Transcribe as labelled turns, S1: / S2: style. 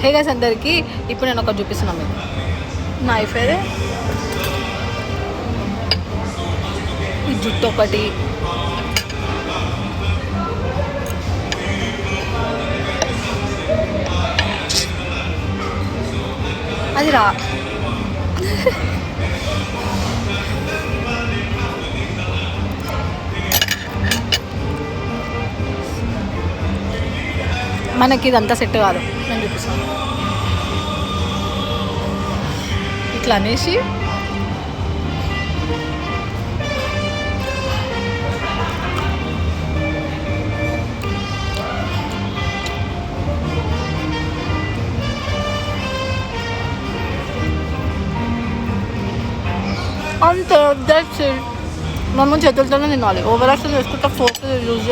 S1: hey guys అందరికీ ఇప్పుడు నేను ఒకటి చూపిస్తున్నాను మీకు నైఫ్ ఏదే ఈ జుట్టు ఒకటి అది రా మనకి ఇదంతా సెట్ కాదు నేను చూపిస్తాను ఇట్లా అనేసి అంతే దట్స్ ఇట్ మనం చేతులతోనే తినాలి ఓవర్ యాక్షన్ చేసుకుంటా ఫోర్క్ యూజ్